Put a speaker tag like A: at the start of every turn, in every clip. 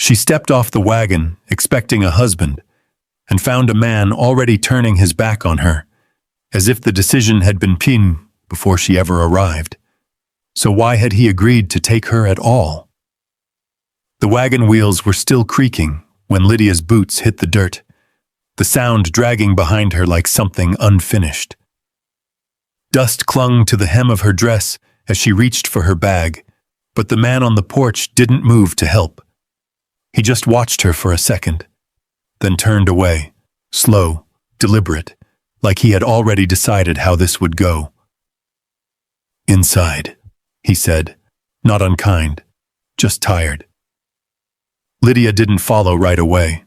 A: She stepped off the wagon, expecting a husband, and found a man already turning his back on her, as if the decision had been pinned before she ever arrived. So why had he agreed to take her at all? The wagon wheels were still creaking when Lydia's boots hit the dirt, the sound dragging behind her like something unfinished. Dust clung to the hem of her dress as she reached for her bag, but the man on the porch didn't move to help. He just watched her for a second, then turned away, slow, deliberate, like he had already decided how this would go. "Inside," he said, not unkind, just tired. Lydia didn't follow right away.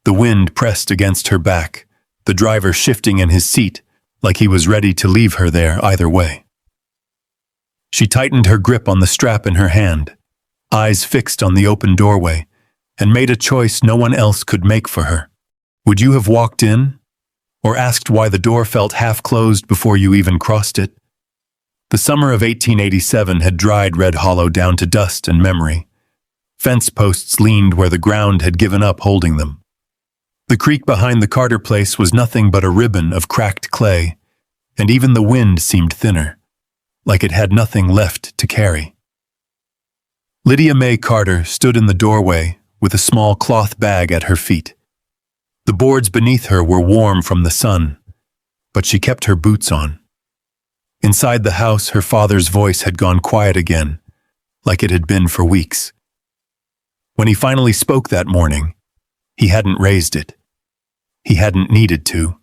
A: The wind pressed against her back, the driver shifting in his seat like he was ready to leave her there either way. She tightened her grip on the strap in her hand, eyes fixed on the open doorway, and made a choice no one else could make for her. Would you have walked in? Or asked why the door felt half-closed before you even crossed it? The summer of 1887 had dried Red Hollow down to dust and memory. Fence posts leaned where the ground had given up holding them. The creek behind the Carter place was nothing but a ribbon of cracked clay, and even the wind seemed thinner, like it had nothing left to carry. Lydia Mae Carter stood in the doorway with a small cloth bag at her feet. The boards beneath her were warm from the sun, but she kept her boots on. Inside the house, her father's voice had gone quiet again, like it had been for weeks. When he finally spoke that morning, he hadn't raised it. He hadn't needed to.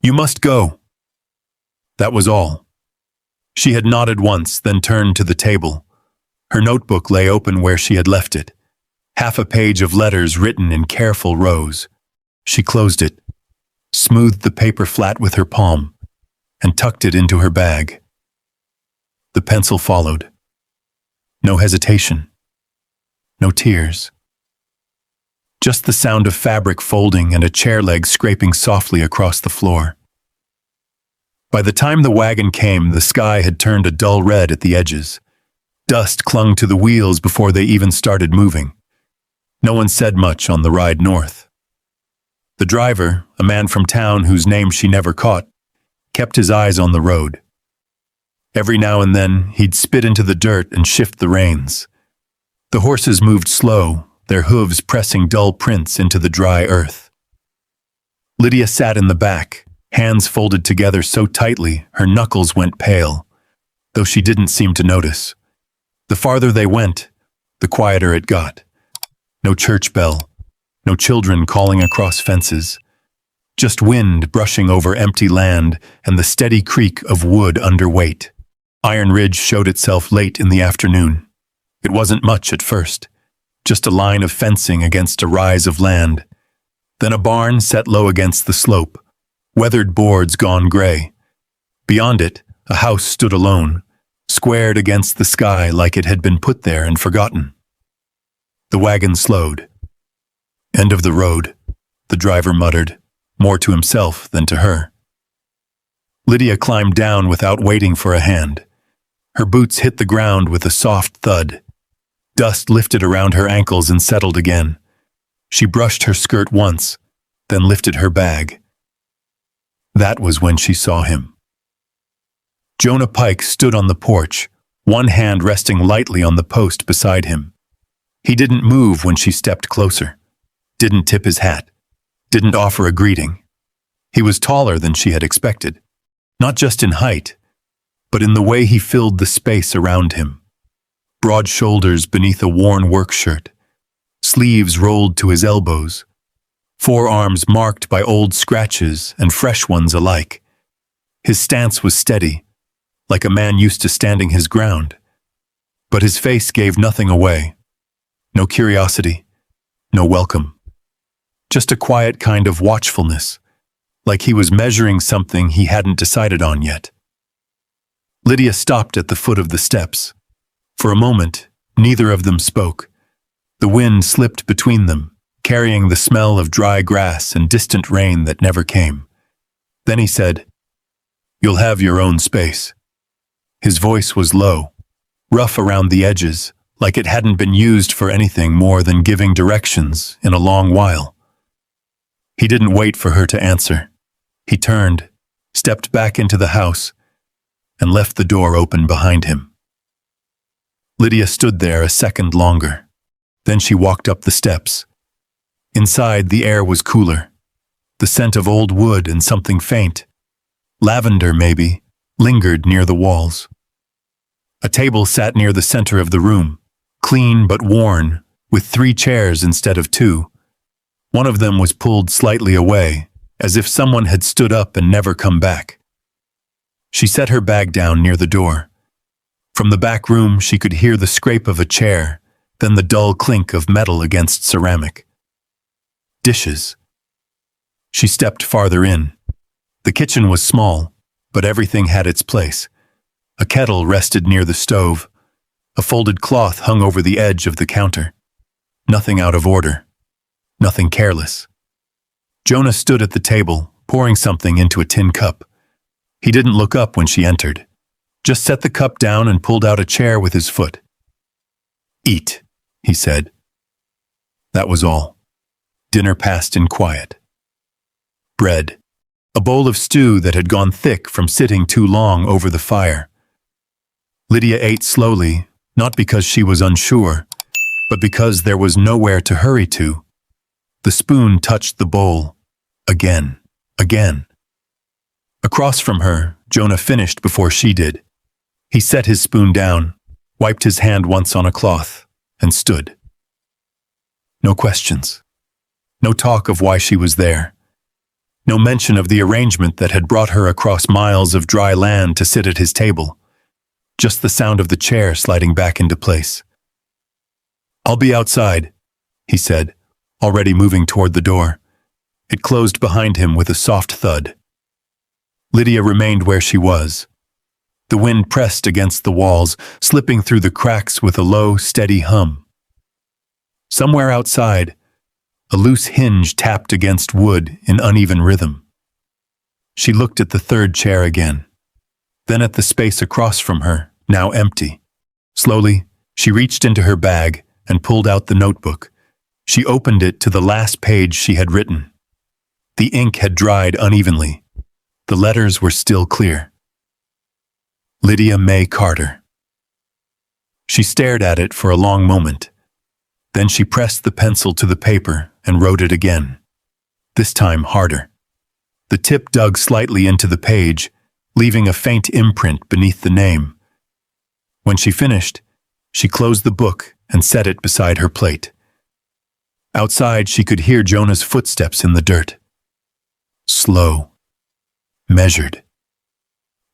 A: "You must go." That was all. She had nodded once, then turned to the table. Her notebook lay open where she had left it, half a page of letters written in careful rows. She closed it, smoothed the paper flat with her palm, and tucked it into her bag. The pencil followed. No hesitation. No tears. Just the sound of fabric folding and a chair leg scraping softly across the floor. By the time the wagon came, the sky had turned a dull red at the edges. Dust clung to the wheels before they even started moving. No one said much on the ride north. The driver, a man from town whose name she never caught, kept his eyes on the road. Every now and then, he'd spit into the dirt and shift the reins. The horses moved slow, their hooves pressing dull prints into the dry earth. Lydia sat in the back, hands folded together so tightly her knuckles went pale, though she didn't seem to notice. The farther they went, the quieter it got. No church bell, no children calling across fences, just wind brushing over empty land and the steady creak of wood underweight. Iron Ridge showed itself late in the afternoon. It wasn't much at first, just a line of fencing against a rise of land. Then a barn set low against the slope, weathered boards gone gray. Beyond it, a house stood alone, squared against the sky like it had been put there and forgotten. The wagon slowed. "End of the road," the driver muttered, more to himself than to her. Lydia climbed down without waiting for a hand. Her boots hit the ground with a soft thud. Dust lifted around her ankles and settled again. She brushed her skirt once, then lifted her bag. That was when she saw him. Jonah Pike stood on the porch, one hand resting lightly on the post beside him. He didn't move when she stepped closer, didn't tip his hat, didn't offer a greeting. He was taller than she had expected, not just in height, but in the way he filled the space around him. Broad shoulders beneath a worn work shirt, sleeves rolled to his elbows, forearms marked by old scratches and fresh ones alike. His stance was steady, like a man used to standing his ground, but his face gave nothing away. No curiosity, no welcome. Just a quiet kind of watchfulness, like he was measuring something he hadn't decided on yet. Lydia stopped at the foot of the steps. For a moment, neither of them spoke. The wind slipped between them, carrying the smell of dry grass and distant rain that never came. Then he said, "You'll have your own space." His voice was low, rough around the edges, like it hadn't been used for anything more than giving directions in a long while. He didn't wait for her to answer. He turned, stepped back into the house, and left the door open behind him. Lydia stood there a second longer. Then she walked up the steps. Inside, the air was cooler. The scent of old wood and something faint, lavender maybe, lingered near the walls. A table sat near the center of the room, clean but worn, with 3 chairs instead of 2. One of them was pulled slightly away, as if someone had stood up and never come back. She set her bag down near the door. From the back room she could hear the scrape of a chair, then the dull clink of metal against ceramic. Dishes. She stepped farther in. The kitchen was small, but everything had its place. A kettle rested near the stove. A folded cloth hung over the edge of the counter. Nothing out of order. Nothing careless. Jonah stood at the table, pouring something into a tin cup. He didn't look up when she entered. Just set the cup down and pulled out a chair with his foot. "Eat," he said. That was all. Dinner passed in quiet. Bread. A bowl of stew that had gone thick from sitting too long over the fire. Lydia ate slowly, not because she was unsure, but because there was nowhere to hurry to. The spoon touched the bowl. Again. Across from her, Jonah finished before she did. He set his spoon down, wiped his hand once on a cloth, and stood. No questions. No talk of why she was there. No mention of the arrangement that had brought her across miles of dry land to sit at his table. Just the sound of the chair sliding back into place. "I'll be outside," he said, already moving toward the door. It closed behind him with a soft thud. Lydia remained where she was. The wind pressed against the walls, slipping through the cracks with a low, steady hum. Somewhere outside, a loose hinge tapped against wood in uneven rhythm. She looked at the 3rd chair again, then at the space across from her, now empty. Slowly, she reached into her bag and pulled out the notebook. She opened it to the last page she had written. The ink had dried unevenly. The letters were still clear. Lydia May Carter. She stared at it for a long moment. Then she pressed the pencil to the paper and wrote it again. This time harder. The tip dug slightly into the page, leaving a faint imprint beneath the name. When she finished, she closed the book and set it beside her plate. Outside, she could hear Jonah's footsteps in the dirt. Slow. Measured.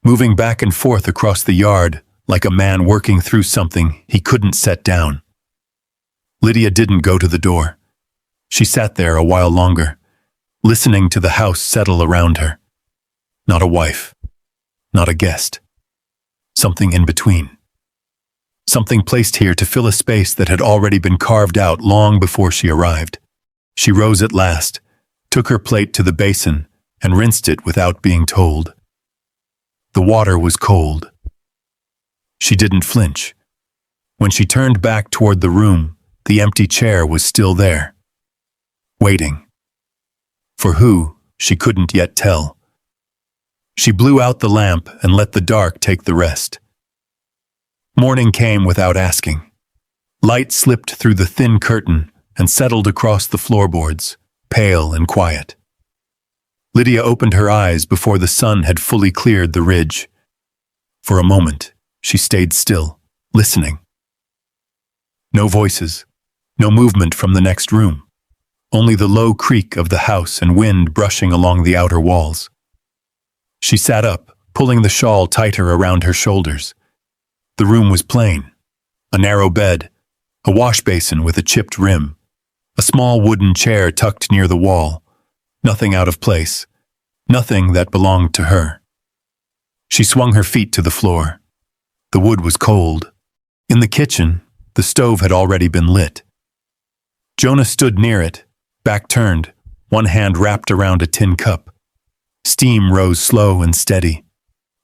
A: Moving back and forth across the yard like a man working through something he couldn't set down. Lydia didn't go to the door. She sat there a while longer, listening to the house settle around her. Not a wife. Not a guest. Something in between. Something placed here to fill a space that had already been carved out long before she arrived. She rose at last, took her plate to the basin, and rinsed it without being told. The water was cold. She didn't flinch. When she turned back toward the room, the empty chair was still there. Waiting. For who, she couldn't yet tell. She blew out the lamp and let the dark take the rest. Morning came without asking. Light slipped through the thin curtain and settled across the floorboards, pale and quiet. Lydia opened her eyes before the sun had fully cleared the ridge. For a moment, she stayed still, listening. No voices, no movement from the next room, only the low creak of the house and wind brushing along the outer walls. She sat up, pulling the shawl tighter around her shoulders. The room was plain. A narrow bed, a wash basin with a chipped rim, a small wooden chair tucked near the wall. Nothing out of place, nothing that belonged to her. She swung her feet to the floor. The wood was cold. In the kitchen, the stove had already been lit. Jonah stood near it, back turned, one hand wrapped around a tin cup. Steam rose slow and steady.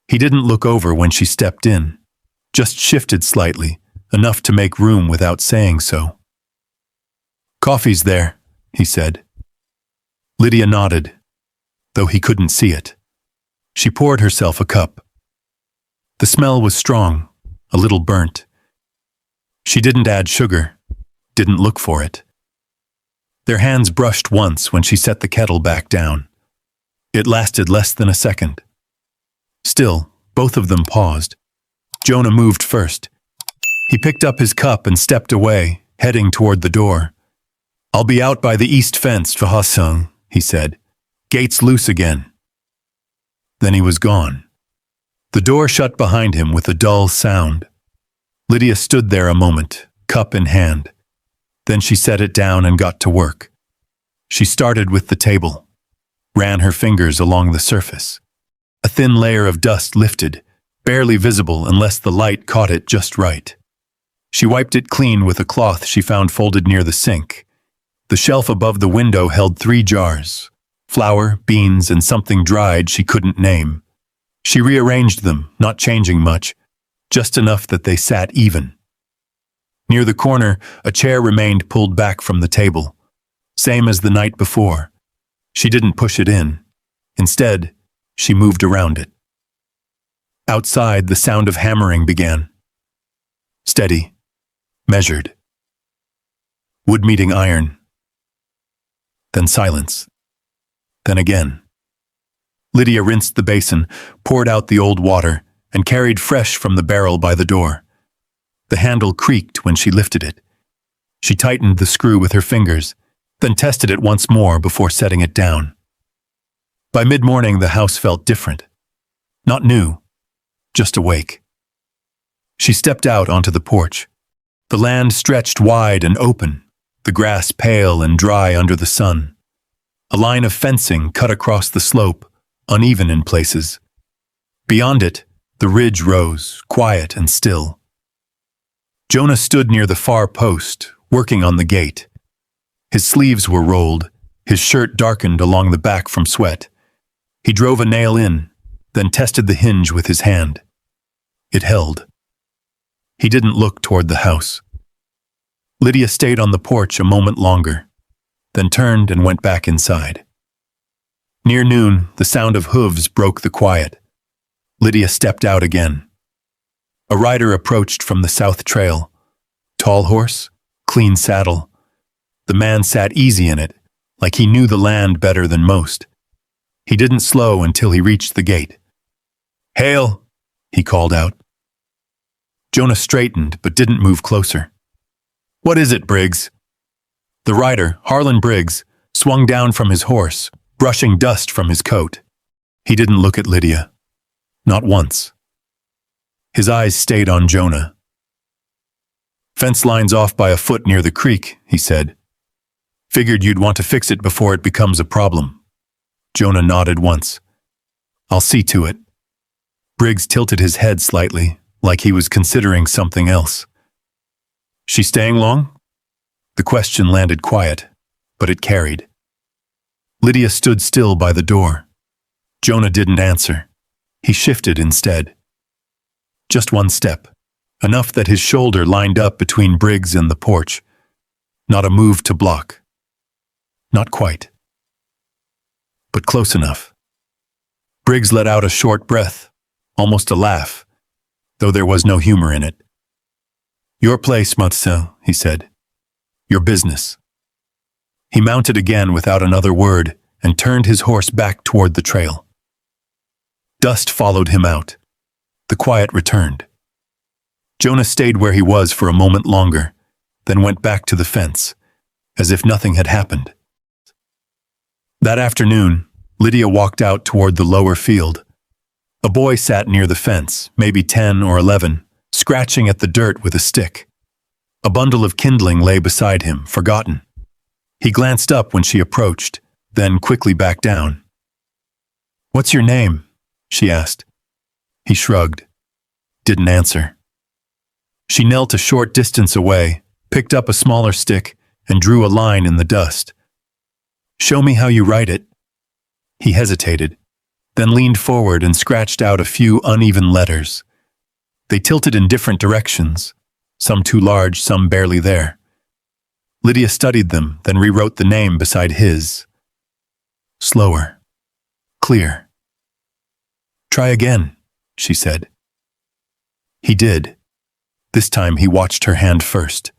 A: He didn't look over when she stepped in, just shifted slightly, enough to make room without saying so. "Coffee's there," he said. Lydia nodded, though he couldn't see it. She poured herself a cup. The smell was strong, a little burnt. She didn't add sugar, didn't look for it. Their hands brushed once when she set the kettle back down. It lasted less than a second. Still, both of them paused. Jonah moved first. He picked up his cup and stepped away, heading toward the door. "I'll be out by the east fence for Hassan," he said. "Gates loose again." Then he was gone. The door shut behind him with a dull sound. Lydia stood there a moment, cup in hand. Then she set it down and got to work. She started with the table, ran her fingers along the surface. A thin layer of dust lifted, barely visible unless the light caught it just right. She wiped it clean with a cloth she found folded near the sink. The shelf above the window held 3 jars, flour, beans, and something dried she couldn't name. She rearranged them, not changing much, just enough that they sat even. Near the corner, a chair remained pulled back from the table, same as the night before. She didn't push it in. Instead, she moved around it. Outside, the sound of hammering began. Steady, measured. Wood meeting iron. Then silence. Then again. Lydia rinsed the basin, poured out the old water, and carried fresh from the barrel by the door. The handle creaked when she lifted it. She tightened the screw with her fingers, then tested it once more before setting it down. By mid-morning, the house felt different. Not new, just awake. She stepped out onto the porch. The land stretched wide and open, the grass pale and dry under the sun. A line of fencing cut across the slope, uneven in places. Beyond it, the ridge rose, quiet and still. Jonah stood near the far post, working on the gate. His sleeves were rolled, his shirt darkened along the back from sweat. He drove a nail in, then tested the hinge with his hand. It held. He didn't look toward the house. Lydia stayed on the porch a moment longer, then turned and went back inside. Near noon, the sound of hooves broke the quiet. Lydia stepped out again. A rider approached from the south trail. Tall horse, clean saddle. The man sat easy in it, like he knew the land better than most. He didn't slow until he reached the gate. "Hail!" he called out. Jonah straightened but didn't move closer. "What is it, Briggs?" The rider, Harlan Briggs, swung down from his horse, brushing dust from his coat. He didn't look at Lydia. Not once. His eyes stayed on Jonah. "Fence line's off by a foot near the creek," he said. "Figured you'd want to fix it before it becomes a problem." Jonah nodded once. "I'll see to it." Briggs tilted his head slightly, like he was considering something else. "She staying long?" The question landed quiet, but it carried. Lydia stood still by the door. Jonah didn't answer. He shifted instead. Just one step, enough that his shoulder lined up between Briggs and the porch. Not a move to block. Not quite. But close enough. Briggs let out a short breath, almost a laugh, though there was no humor in it. "Your place, Marcel," he said. "Your business." He mounted again without another word and turned his horse back toward the trail. Dust followed him out. The quiet returned. Jonah stayed where he was for a moment longer, then went back to the fence, as if nothing had happened. That afternoon, Lydia walked out toward the lower field. A boy sat near the fence, maybe 10 or 11, scratching at the dirt with a stick. A bundle of kindling lay beside him, forgotten. He glanced up when she approached, then quickly back down. "What's your name?" she asked. He shrugged. Didn't answer. She knelt a short distance away, picked up a smaller stick, and drew a line in the dust. "Show me how you write it." He hesitated, then leaned forward and scratched out a few uneven letters. They tilted in different directions, some too large, some barely there. Lydia studied them, then rewrote the name beside his. Slower. Clear. Try again, she said. He did. This time he watched her hand first,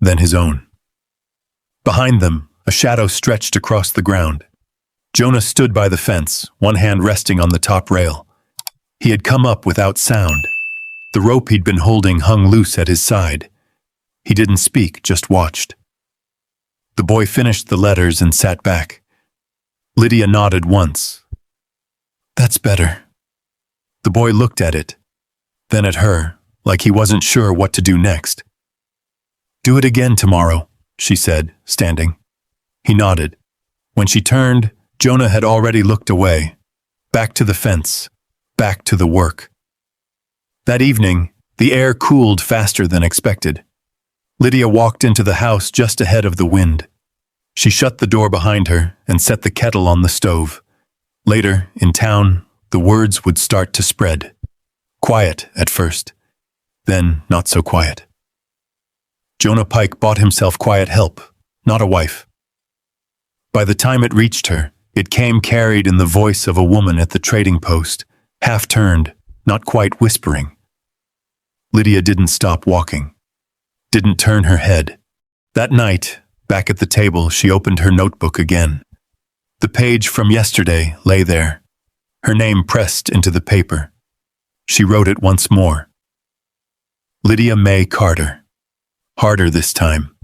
A: then his own. Behind them, a shadow stretched across the ground. Jonah stood by the fence, one hand resting on the top rail. He had come up without sound. The rope he'd been holding hung loose at his side. He didn't speak, just watched. The boy finished the letters and sat back. Lydia nodded once. That's better. The boy looked at it, then at her, like he wasn't sure what to do next. Do it again tomorrow, she said, standing. He nodded. When she turned, Jonah had already looked away, back to the fence, back to the work. That evening, the air cooled faster than expected. Lydia walked into the house just ahead of the wind. She shut the door behind her and set the kettle on the stove. Later, in town, the words would start to spread. Quiet at first, then not so quiet. Jonah Pike bought himself quiet help, not a wife. By the time it reached her, it came carried in the voice of a woman at the trading post, half turned, not quite whispering. Lydia didn't stop walking, didn't turn her head. That night, back at the table, she opened her notebook again. The page from yesterday lay there, her name pressed into the paper. She wrote it once more. Lydia May Carter. Harder this time.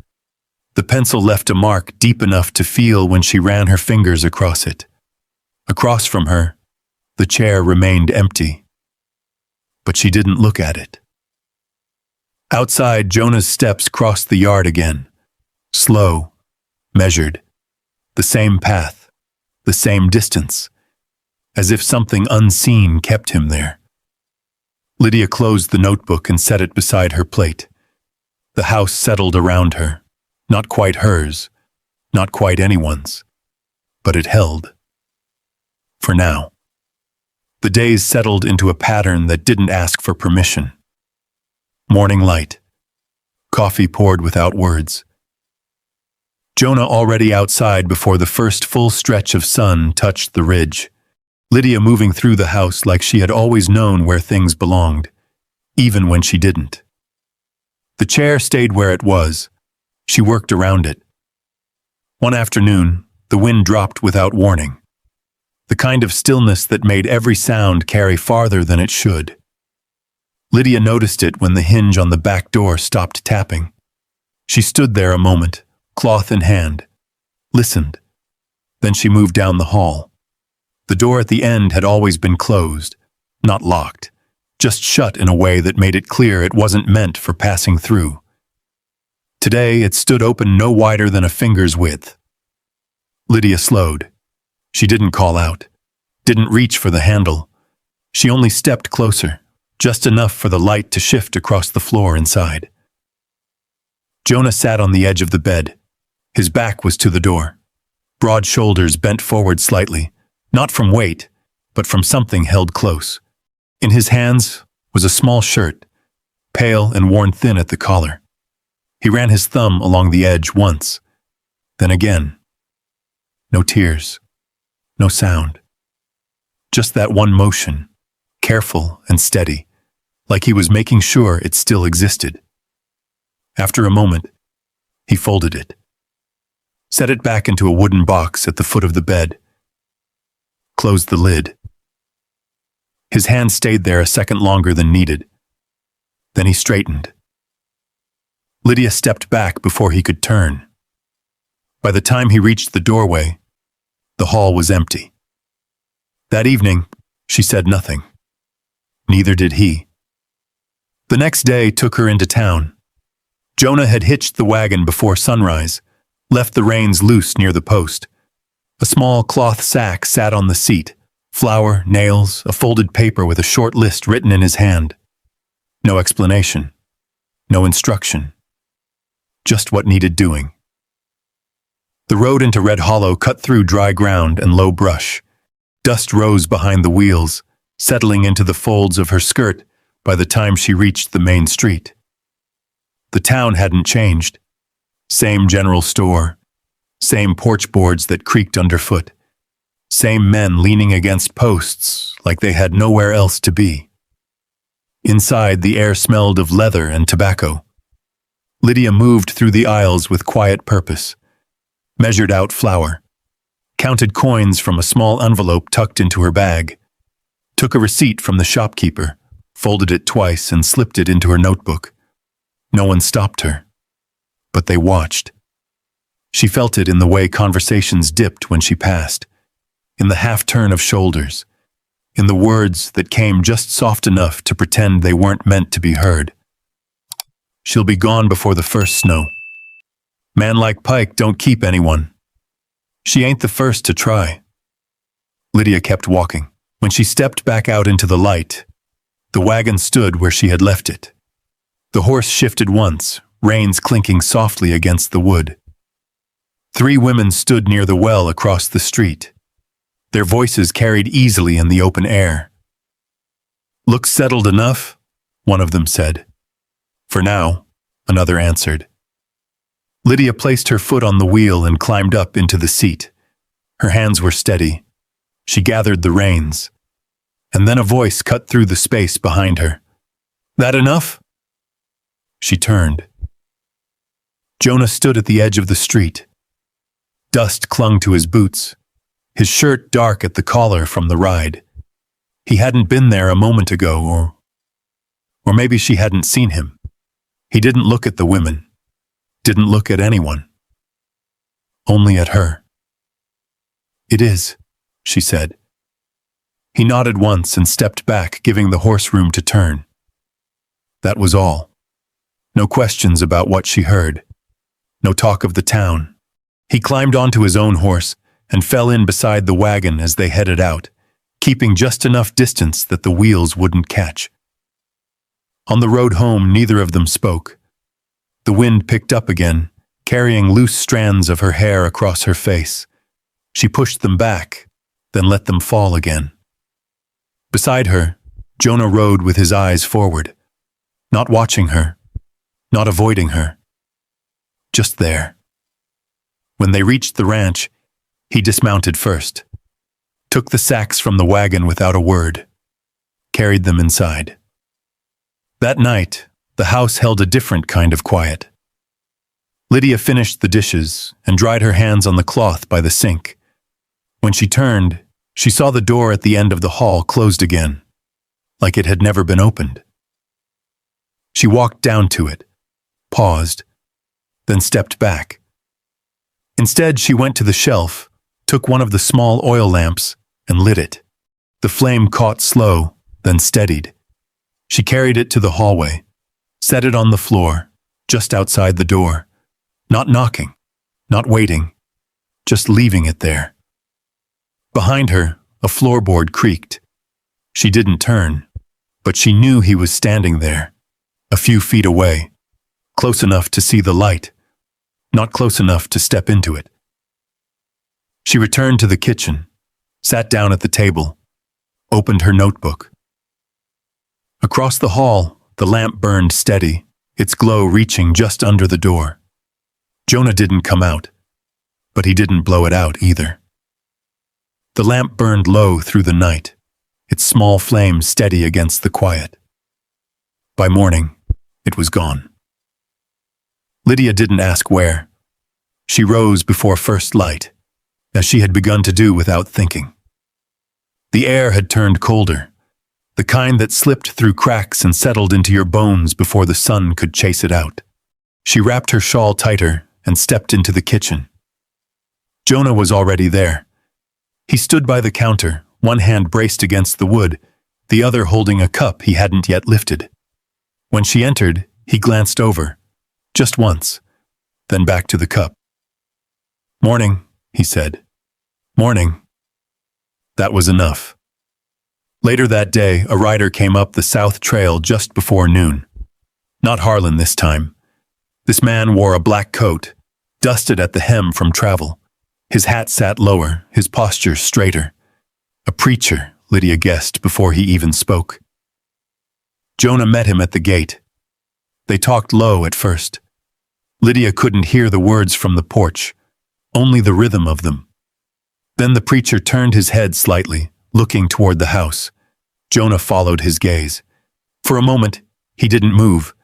A: The pencil left a mark deep enough to feel when she ran her fingers across it. Across from her, the chair remained empty. But she didn't look at it. Outside, Jonah's steps crossed the yard again. Slow, measured. The same path, the same distance. As if something unseen kept him there. Lydia closed the notebook and set it beside her plate. The house settled around her. Not quite hers, not quite anyone's. But it held. For now. The days settled into a pattern that didn't ask for permission. Morning light. Coffee poured without words. Jonah already outside before the first full stretch of sun touched the ridge. Lydia moving through the house like she had always known where things belonged, even when she didn't. The chair stayed where it was. She worked around it. One afternoon, the wind dropped without warning. The kind of stillness that made every sound carry farther than it should. Lydia noticed it when the hinge on the back door stopped tapping. She stood there a moment, cloth in hand, listened. Then she moved down the hall. The door at the end had always been closed, not locked, just shut in a way that made it clear it wasn't meant for passing through. Today, it stood open no wider than a finger's width. Lydia slowed. She didn't call out, didn't reach for the handle. She only stepped closer, just enough for the light to shift across the floor inside. Jonah sat on the edge of the bed. His back was to the door. Broad shoulders bent forward slightly. Not from weight, but from something held close. In his hands was a small shirt, pale and worn thin at the collar. He ran his thumb along the edge once, then again. No tears, no sound. Just that one motion, careful and steady, like he was making sure it still existed. After a moment, he folded it, set it back into a wooden box at the foot of the bed, closed the lid. His hand stayed there a second longer than needed. Then he straightened. Lydia stepped back before he could turn. By the time he reached the doorway, the hall was empty. That evening, she said nothing. Neither did he. The next day took her into town. Jonah had hitched the wagon before sunrise, left the reins loose near the post. A small cloth sack sat on the seat, flour, nails, a folded paper with a short list written in his hand. No explanation, no instruction, just what needed doing. The road into Red Hollow cut through dry ground and low brush. Dust rose behind the wheels, settling into the folds of her skirt by the time she reached the main street. The town hadn't changed. Same general store, same porch boards that creaked underfoot, same men leaning against posts like they had nowhere else to be. Inside, the air smelled of leather and tobacco. Lydia moved through the aisles with quiet purpose, measured out flour, counted coins from a small envelope tucked into her bag, took a receipt from the shopkeeper, folded it twice and slipped it into her notebook. No one stopped her, but they watched. She felt it in the way conversations dipped when she passed, in the half-turn of shoulders, in the words that came just soft enough to pretend they weren't meant to be heard. She'll be gone before the first snow. Man like Pike don't keep anyone. She ain't the first to try. Lydia kept walking. When she stepped back out into the light, the wagon stood where she had left it. The horse shifted once, reins clinking softly against the wood. 3 women stood near the well across the street. Their voices carried easily in the open air. "Looks settled enough," one of them said. "For now," another answered. Lydia placed her foot on the wheel and climbed up into the seat. Her hands were steady. She gathered the reins. And then a voice cut through the space behind her. "That enough?" She turned. Jonah stood at the edge of the street. Dust clung to his boots, his shirt dark at the collar from the ride. He hadn't been there a moment ago, or maybe she hadn't seen him. He didn't look at the women, didn't look at anyone. Only at her. "It is," she said. He nodded once and stepped back, giving the horse room to turn. That was all. No questions about what she heard. No talk of the town. He climbed onto his own horse and fell in beside the wagon as they headed out, keeping just enough distance that the wheels wouldn't catch. On the road home, neither of them spoke. The wind picked up again, carrying loose strands of her hair across her face. She pushed them back, then let them fall again. Beside her, Jonah rode with his eyes forward, not watching her, not avoiding her, just there. When they reached the ranch, he dismounted first, took the sacks from the wagon without a word, carried them inside. That night, the house held a different kind of quiet. Lydia finished the dishes and dried her hands on the cloth by the sink. When she turned, she saw the door at the end of the hall closed again, like it had never been opened. She walked down to it, paused, then stepped back. Instead, she went to the shelf, took one of the small oil lamps, and lit it. The flame caught slow, then steadied. She carried it to the hallway, set it on the floor, just outside the door, not knocking, not waiting, just leaving it there. Behind her, a floorboard creaked. She didn't turn, but she knew he was standing there, a few feet away, close enough to see the light, not close enough to step into it. She returned to the kitchen, sat down at the table, opened her notebook. Across the hall, the lamp burned steady, its glow reaching just under the door. Jonah didn't come out, but he didn't blow it out either. The lamp burned low through the night, its small flame steady against the quiet. By morning, it was gone. Lydia didn't ask where. She rose before first light, as she had begun to do without thinking. The air had turned colder, the kind that slipped through cracks and settled into your bones before the sun could chase it out. She wrapped her shawl tighter and stepped into the kitchen. Jonah was already there. He stood by the counter, one hand braced against the wood, the other holding a cup he hadn't yet lifted. When she entered, he glanced over, just once, then back to the cup. "Morning," he said. "Morning." That was enough. Later that day, a rider came up the south trail just before noon. Not Harlan this time. This man wore a black coat, dusted at the hem from travel. His hat sat lower, his posture straighter. A preacher, Lydia guessed before he even spoke. Jonah met him at the gate. They talked low at first. Lydia couldn't hear the words from the porch, only the rhythm of them. Then the preacher turned his head slightly, looking toward the house. Jonah followed his gaze. For a moment, he didn't move.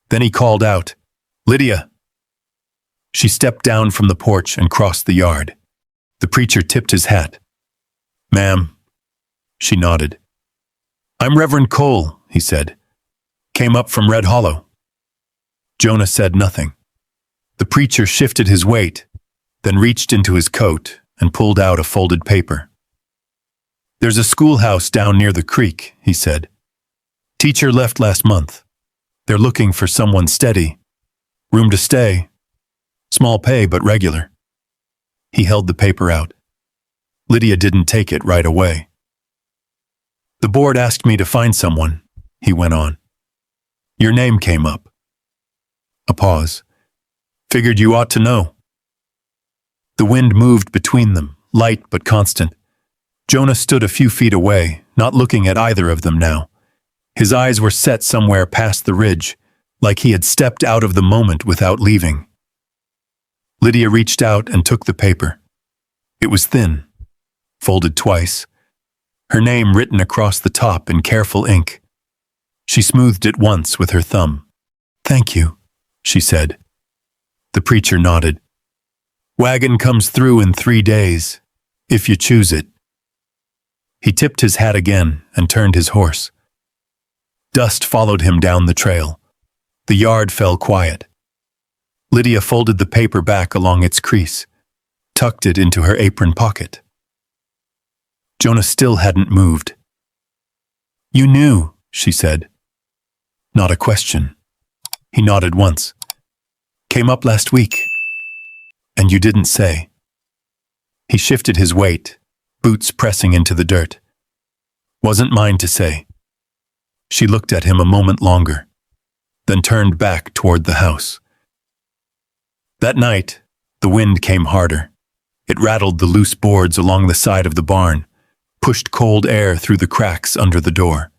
A: Then he called out, "Lydia!" She stepped down from the porch and crossed the yard. The preacher tipped his hat. "Ma'am." She nodded. "I'm Reverend Cole," he said. "Came up from Red Hollow." Jonah said nothing. The preacher shifted his weight, then reached into his coat and pulled out a folded paper. "There's a schoolhouse down near the creek," he said. "Teacher left last month. They're looking for someone steady. Room to stay. Small pay, but regular." He held the paper out. Lydia didn't take it right away. "The board asked me to find someone," he went on. "Your name came up." A pause. "Figured you ought to know." The wind moved between them, light but constant. Jonah stood a few feet away, not looking at either of them now. His eyes were set somewhere past the ridge, like he had stepped out of the moment without leaving. Lydia reached out and took the paper. It was thin, folded twice, her name written across the top in careful ink. She smoothed it once with her thumb. "Thank you," she said. The preacher nodded. "Wagon comes through in 3 days, if you choose it." He tipped his hat again and turned his horse. Dust followed him down the trail. The yard fell quiet. Lydia folded the paper back along its crease, tucked it into her apron pocket. Jonah still hadn't moved. "You knew," she said. Not a question. He nodded once. "Came up last week. And you didn't say." He shifted his weight, boots pressing into the dirt. "Wasn't mine to say." She looked at him a moment longer, then turned back toward the house. That night, the wind came harder. It rattled the loose boards along the side of the barn, pushed cold air through the cracks under the door.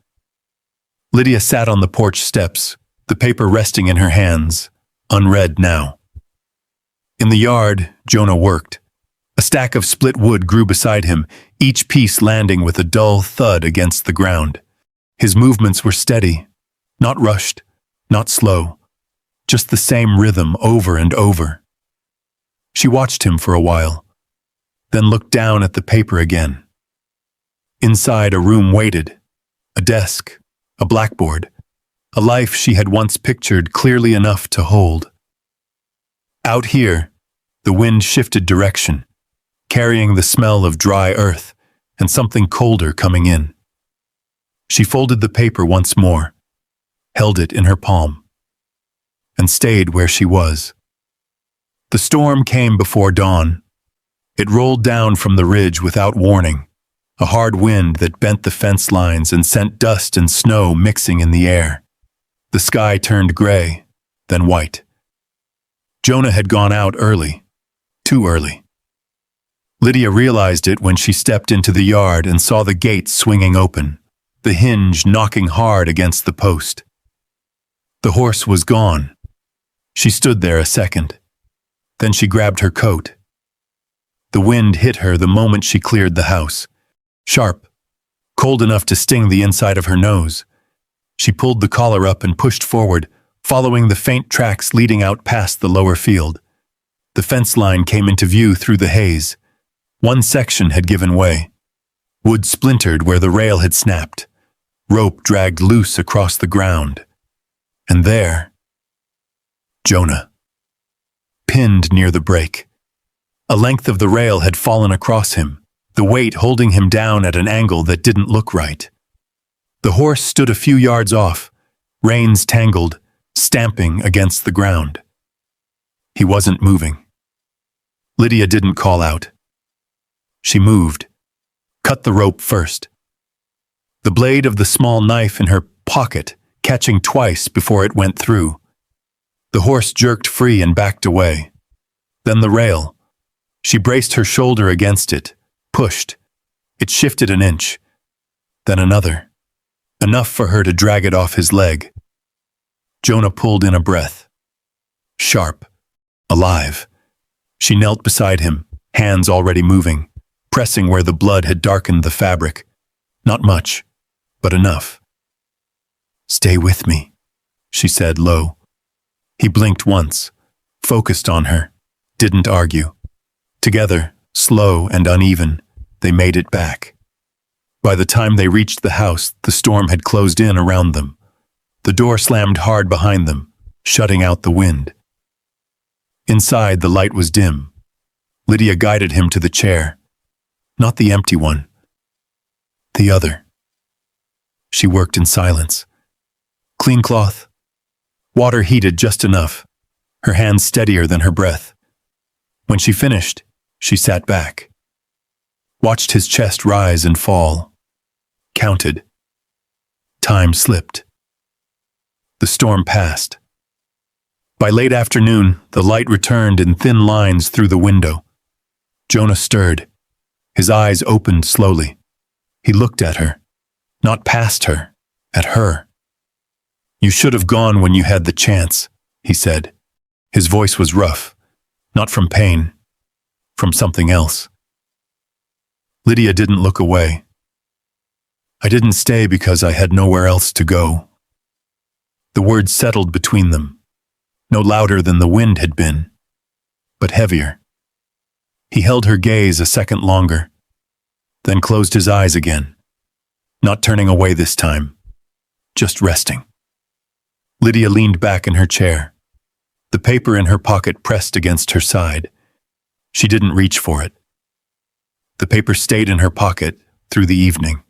A: Lydia sat on the porch steps, the paper resting in her hands, unread now. In the yard, Jonah worked. A stack of split wood grew beside him, each piece landing with a dull thud against the ground. His movements were steady, not rushed, not slow, just the same rhythm over and over. She watched him for a while, then looked down at the paper again. Inside, a room waited, a desk, a blackboard, a life she had once pictured clearly enough to hold. Out here, the wind shifted direction, carrying the smell of dry earth and something colder coming in. She folded the paper once more, held it in her palm, and stayed where she was. The storm came before dawn. It rolled down from the ridge without warning, a hard wind that bent the fence lines and sent dust and snow mixing in the air. The sky turned gray, then white. Jonah had gone out early, too early. Lydia realized it when she stepped into the yard and saw the gate swinging open, the hinge knocking hard against the post. The horse was gone. She stood there a second. Then she grabbed her coat. The wind hit her the moment she cleared the house. Sharp, cold enough to sting the inside of her nose. She pulled the collar up and pushed forward, following the faint tracks leading out past the lower field. The fence line came into view through the haze. One section had given way. Wood splintered where the rail had snapped. Rope dragged loose across the ground. And there, Jonah, pinned near the break. A length of the rail had fallen across him, the weight holding him down at an angle that didn't look right. The horse stood a few yards off, reins tangled, stamping against the ground. He wasn't moving. Lydia didn't call out. She moved, cut the rope first. The blade of the small knife in her pocket catching twice before it went through. The horse jerked free and backed away. Then the rail. She braced her shoulder against it, pushed. It shifted an inch, then another, enough for her to drag it off his leg. Jonah pulled in a breath. Sharp. Alive. She knelt beside him, hands already moving, pressing where the blood had darkened the fabric. Not much, but enough. "Stay with me," she said low. He blinked once, focused on her, didn't argue. Together, slow and uneven, they made it back. By the time they reached the house, the storm had closed in around them. The door slammed hard behind them, shutting out the wind. Inside, the light was dim. Lydia guided him to the chair. Not the empty one. The other. She worked in silence. Clean cloth. Water heated just enough, her hands steadier than her breath. When she finished, she sat back. Watched his chest rise and fall. Counted. Time slipped. The storm passed. By late afternoon, the light returned in thin lines through the window. Jonah stirred. His eyes opened slowly. He looked at her. Not past her, at her. "You should have gone when you had the chance," he said. His voice was rough, not from pain, from something else. Lydia didn't look away. "I didn't stay because I had nowhere else to go." The words settled between them, no louder than the wind had been, but heavier. He held her gaze a second longer, then closed his eyes again, not turning away this time, just resting. Lydia leaned back in her chair, the paper in her pocket pressed against her side. She didn't reach for it. The paper stayed in her pocket through the evening.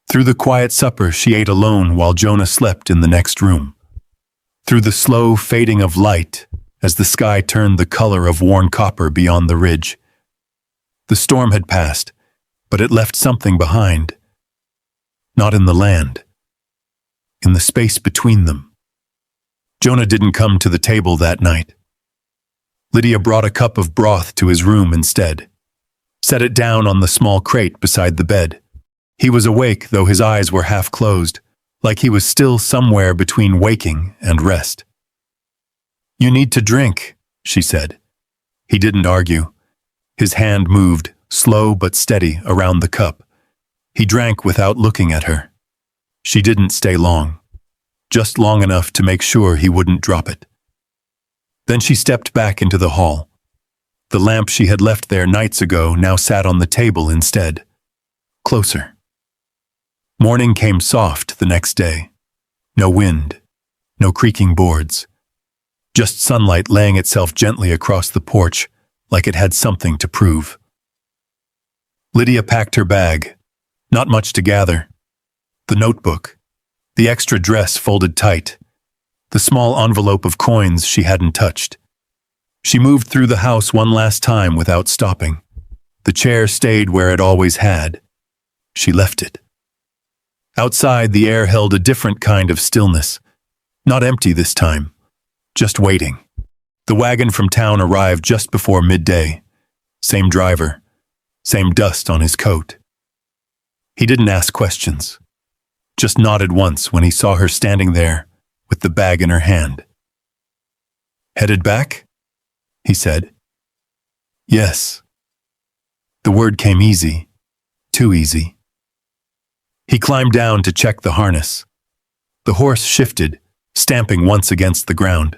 A: Through the quiet supper she ate alone while Jonah slept in the next room. Through the slow fading of light as the sky turned the color of worn copper beyond the ridge. The storm had passed, but it left something behind. Not in the land. In the space between them. Jonah didn't come to the table that night. Lydia brought a cup of broth to his room instead. Set it down on the small crate beside the bed. He was awake, though his eyes were half closed, like he was still somewhere between waking and rest. "You need to drink," she said. He didn't argue. His hand moved, slow but steady, around the cup. He drank without looking at her. She didn't stay long, just long enough to make sure he wouldn't drop it. Then she stepped back into the hall. The lamp she had left there nights ago now sat on the table instead, closer. Morning came soft the next day. No wind, no creaking boards. Just sunlight laying itself gently across the porch like it had something to prove. Lydia packed her bag. Not much to gather. The notebook, the extra dress folded tight, the small envelope of coins she hadn't touched. She moved through the house one last time without stopping. The chair stayed where it always had. She left it. Outside, the air held a different kind of stillness. Not empty this time, just waiting. The wagon from town arrived just before midday. Same driver, same dust on his coat. He didn't ask questions, just nodded once when he saw her standing there with the bag in her hand. "Headed back?" he said. "Yes." The word came easy, too easy. He climbed down to check the harness. The horse shifted, stamping once against the ground.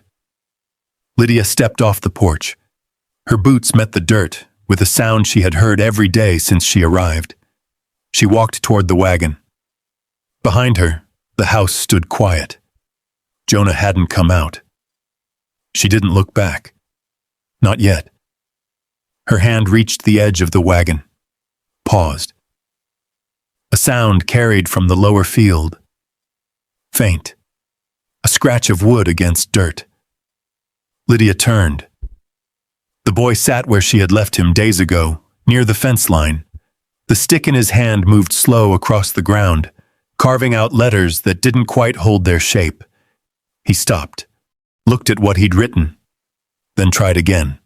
A: Lydia stepped off the porch. Her boots met the dirt with a sound she had heard every day since she arrived. She walked toward the wagon. Behind her, the house stood quiet. Jonah hadn't come out. She didn't look back. Not yet. Her hand reached the edge of the wagon. Paused. A sound carried from the lower field. Faint. A scratch of wood against dirt. Lydia turned. The boy sat where she had left him days ago, near the fence line. The stick in his hand moved slow across the ground, carving out letters that didn't quite hold their shape. He stopped, looked at what he'd written, then tried again.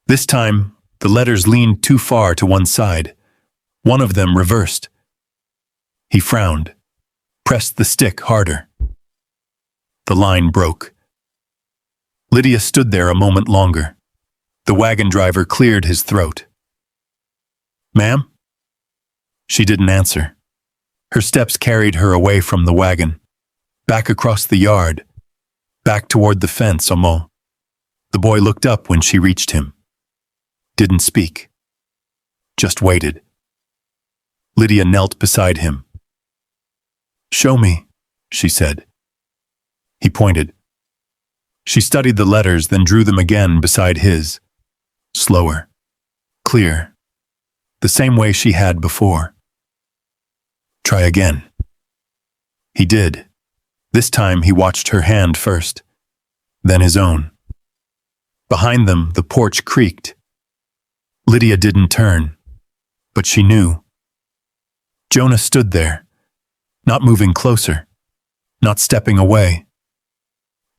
A: This time, the letters leaned too far to one side. One of them reversed. He frowned, pressed the stick harder. The line broke. Lydia stood there a moment longer. The wagon driver cleared his throat. "Ma'am?" She didn't answer. Her steps carried her away from the wagon, back across the yard, back toward the fence, Amo. The boy looked up when she reached him. Didn't speak. Just waited. Lydia knelt beside him. "Show me," she said. He pointed. She studied the letters, then drew them again beside his. Slower. Clear. The same way she had before. "Try again." He did. This time he watched her hand first, then his own. Behind them, the porch creaked. Lydia didn't turn, but she knew. Jonah stood there, not moving closer, not stepping away,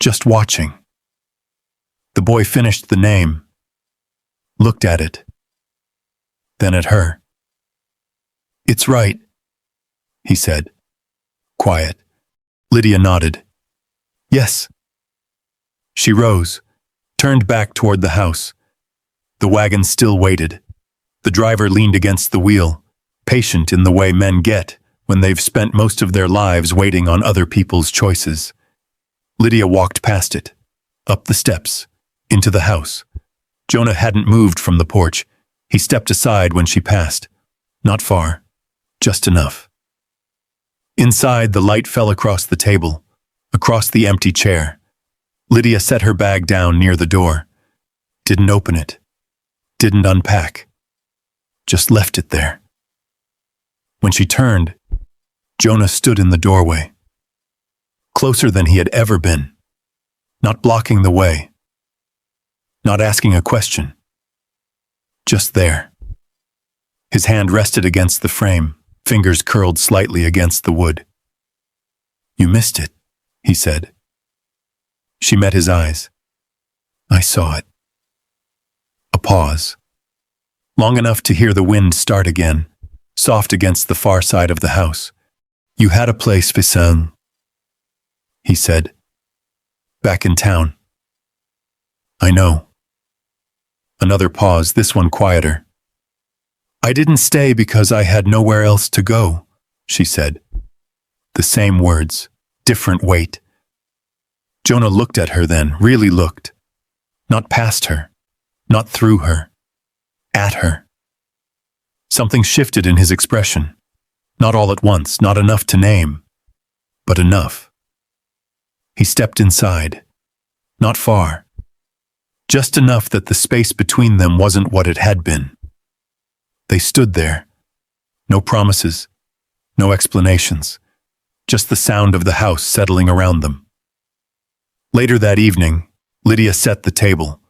A: just watching. The boy finished the name, looked at it, then at her. "It's right," he said. Quiet. Lydia nodded. "Yes." She rose, turned back toward the house. The wagon still waited. The driver leaned against the wheel, patient in the way men get when they've spent most of their lives waiting on other people's choices. Lydia walked past it, up the steps, into the house. Jonah hadn't moved from the porch. He stepped aside when she passed. Not far, just enough. Inside, the light fell across the table, across the empty chair. Lydia set her bag down near the door. Didn't open it. Didn't unpack. Just left it there. When she turned, Jonah stood in the doorway. Closer than he had ever been. Not blocking the way. Not asking a question. Just there. His hand rested against the frame, fingers curled slightly against the wood. "You missed it," he said. She met his eyes. "I saw it." A pause. Long enough to hear the wind start again, soft against the far side of the house. "You had a place, Visan," he said. "Back in town." "I know." Another pause, this one quieter. "I didn't stay because I had nowhere else to go," she said. The same words, different weight. Jonah looked at her then, really looked. Not past her, not through her, at her. Something shifted in his expression. Not all at once, not enough to name, but enough. He stepped inside. Not far. Just enough that the space between them wasn't what it had been. They stood there. No promises, no explanations. Just the sound of the house settling around them. Later that evening, Lydia set the table.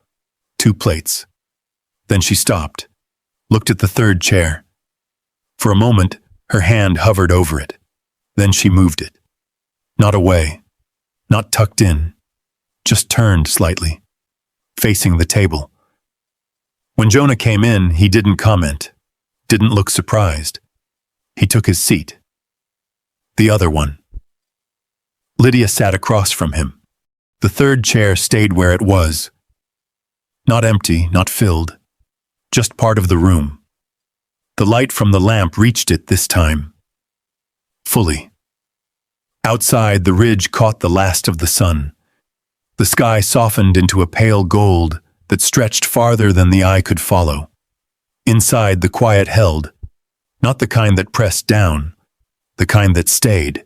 A: 2 plates. Then she stopped, looked at the third chair. For a moment, her hand hovered over it. Then she moved it. Not away, not tucked in, just turned slightly, facing the table. When Jonah came in, he didn't comment, didn't look surprised. He took his seat. The other one. Lydia sat across from him. The third chair stayed where it was. Not empty, not filled, just part of the room. The light from the lamp reached it this time. Fully. Outside, the ridge caught the last of the sun. The sky softened into a pale gold that stretched farther than the eye could follow. Inside, the quiet held, not the kind that pressed down, the kind that stayed.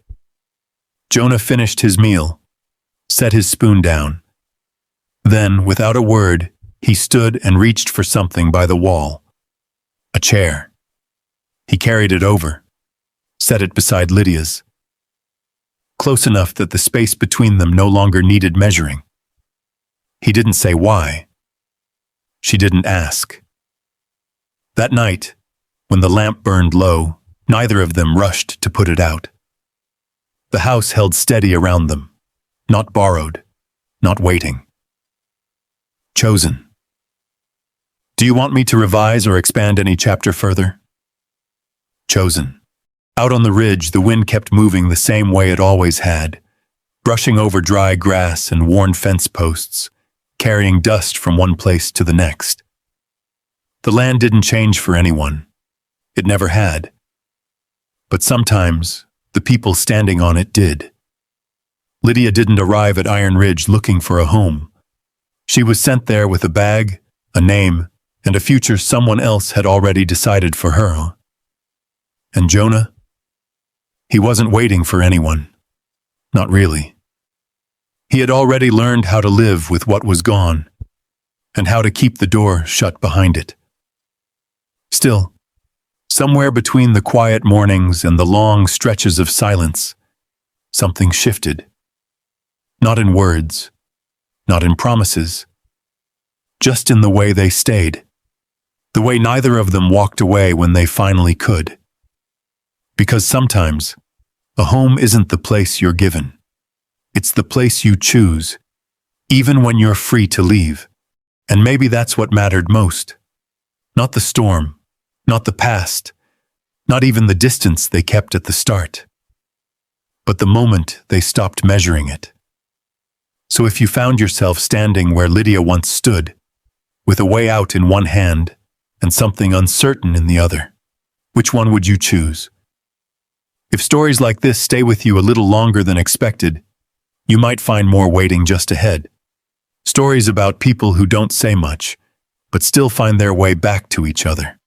A: Jonah finished his meal, set his spoon down. Then, without a word, he stood and reached for something by the wall. A chair. He carried it over, set it beside Lydia's. Close enough that the space between them no longer needed measuring. He didn't say why. She didn't ask. That night, when the lamp burned low, neither of them rushed to put it out. The house held steady around them, not borrowed, not waiting. Chosen. Do you want me to revise or expand any chapter further? Chosen. Out on the ridge, the wind kept moving the same way it always had, brushing over dry grass and worn fence posts, carrying dust from one place to the next. The land didn't change for anyone. It never had. But sometimes, the people standing on it did. Lydia didn't arrive at Iron Ridge looking for a home. She was sent there with a bag, a name, and a future someone else had already decided for her. And Jonah? He wasn't waiting for anyone. Not really. He had already learned how to live with what was gone, and how to keep the door shut behind it. Still, somewhere between the quiet mornings and the long stretches of silence, something shifted. Not in words, not in promises, just in the way they stayed, the way neither of them walked away when they finally could. Because sometimes, a home isn't the place you're given. It's the place you choose, even when you're free to leave. And maybe that's what mattered most. Not the storm, not the past, not even the distance they kept at the start, but the moment they stopped measuring it. So if you found yourself standing where Lydia once stood, with a way out in one hand and something uncertain in the other, which one would you choose? If stories like this stay with you a little longer than expected, you might find more waiting just ahead. Stories about people who don't say much, but still find their way back to each other.